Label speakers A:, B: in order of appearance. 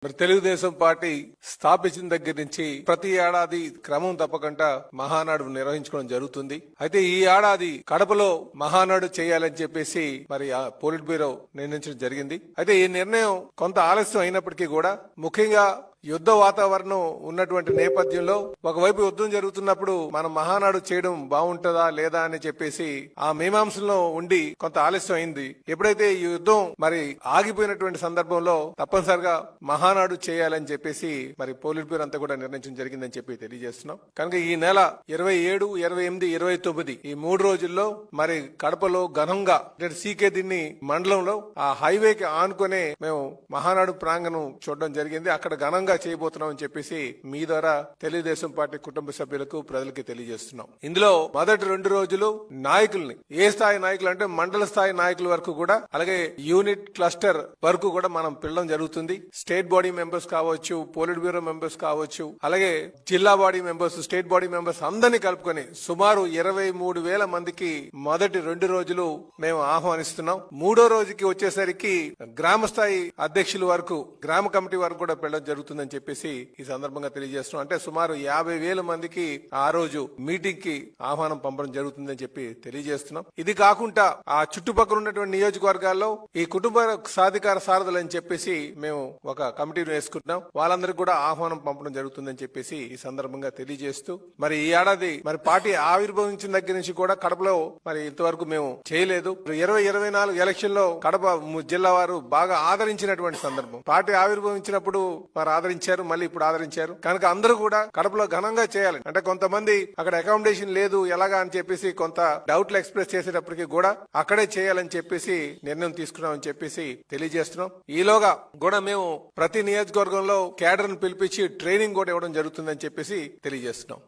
A: మరి తెలుగుదేశం పార్టీ స్థాపించిన దగ్గర నుంచి ప్రతి ఏడాది క్రమం తప్పకుండా మహానాడు నిర్వహించుకోవడం జరుగుతుంది. అయితే ఈ ఏడాది కడపలో మహానాడు చేయాలని చెప్పేసి మరి ఆ పోలిట్ బ్యూరో నిర్ణయించడం జరిగింది. అయితే ఈ నిర్ణయం కొంత ఆలస్యం అయినప్పటికీ కూడా ముఖ్యంగా యుద్ధ వాతావరణం ఉన్నటువంటి నేపథ్యంలో ఒకవైపు యుద్ధం జరుగుతున్నప్పుడు మనం మహానాడు చేయడం బాగుంటుందా లేదా అని చెప్పేసి ఆ మీమాంసలో ఉండి కొంత ఆలస్యం అయింది. ఎప్పుడైతే ఈ యుద్ధం మరి ఆగిపోయినటువంటి సందర్భంలో తప్పనిసరిగా మహానాడు చేయాలని చెప్పేసి మరి పోలిట్ బ్యూరో అంతా కూడా నిర్ణయించడం జరిగిందని చెప్పి తెలియజేస్తున్నాం. కనుక ఈ నెల 27, 28, 29 ఈ 3 రోజుల్లో మరి కడపలో ఘనంగా సీకే దిన్ని మండలంలో ఆ హైవేకి ఆనుకునే మేము మహానాడు ప్రాంగణం చూడడం జరిగింది. అక్కడ ఘనంగా చేయబోతున్నామని చెప్పేసి మీ ద్వారా తెలుగుదేశం పార్టీ కుటుంబ సభ్యులకు ప్రజలకి తెలియజేస్తున్నాం. ఇందులో మొదటి 2 రోజులు నాయకుల్ని ఏ స్థాయి నాయకులు అంటే మండల స్థాయి నాయకుల వరకు కూడా అలాగే యూనిట్ క్లస్టర్ వరకు కూడా మనం పిలవడం జరుగుతుంది. స్టేట్ బాడీ మెంబర్స్ కావచ్చు, పోలిట్ బ్యూరో మెంబర్స్ కావచ్చు, అలాగే జిల్లా body members, state body members అందరినీ కలుపుకొని సుమారు 23,000 మందికి మొదటి 2 రోజులు మేము ఆహ్వానిస్తున్నాం. 3వ రోజుకి వచ్చేసరికి గ్రామ స్థాయి అధ్యక్షుల వరకు, గ్రామ కమిటీ వరకు కూడా పిలవడం జరుగుతుంది అని చెప్పేసి ఈ సందర్భంగా తెలియజేస్తున్నాం. అంటే సుమారు 50,000 మందికి ఆ రోజు మీటింగ్ కి ఆహ్వానం పంపడం జరుగుతుందని చెప్పి తెలియజేస్తున్నాం. ఇది కాకుండా ఆ చుట్టుపక్కల ఉన్నటువంటి నియోజకవర్గాల్లో ఈ కుటుంబ సాధికార సారథులు అని చెప్పేసి మేము ఒక కమిటీని వేసుకుంటున్నాం. వాళ్ళందరికీ కూడా ఆహ్వానం పంపడం జరుగుతుందని చెప్పేసి ఈ సందర్భంగా తెలియజేస్తూ మరి ఈ ఏడాది మరి పార్టీ ఆవిర్భవించిన దగ్గర నుంచి కూడా కడపలో మరి ఇంతవరకు మేము చేయలేదు. 2024 ఎలక్షన్ లో కడప జిల్లా వారు బాగా ఆదరించినటువంటి సందర్భం. పార్టీ ఆవిర్భవించినప్పుడు మరి ఆదరించారు, మళ్ళీ ఇప్పుడు ఆదరించారు. కనుక అందరూ కూడా కడపలో ఘనంగా చేయాలి. అంటే కొంతమంది అక్కడ అకామిడేషన్ లేదు ఎలాగా అని చెప్పేసి కొంత డౌట్లు ఎక్స్ప్రెస్ చేసేటప్పటికి కూడా అక్కడే చేయాలని చెప్పేసి నిర్ణయం తీసుకున్నామని చెప్పేసి తెలియజేస్తున్నాం. ఈలోగా కూడా మేము ప్రతి నియోజకవర్గంలో క్యాడర్ను పిలిపించి ట్రైనింగ్ కూడా ఇవ్వడం జరుగుతుందని చెప్పేసి తెలియజేస్తున్నాం.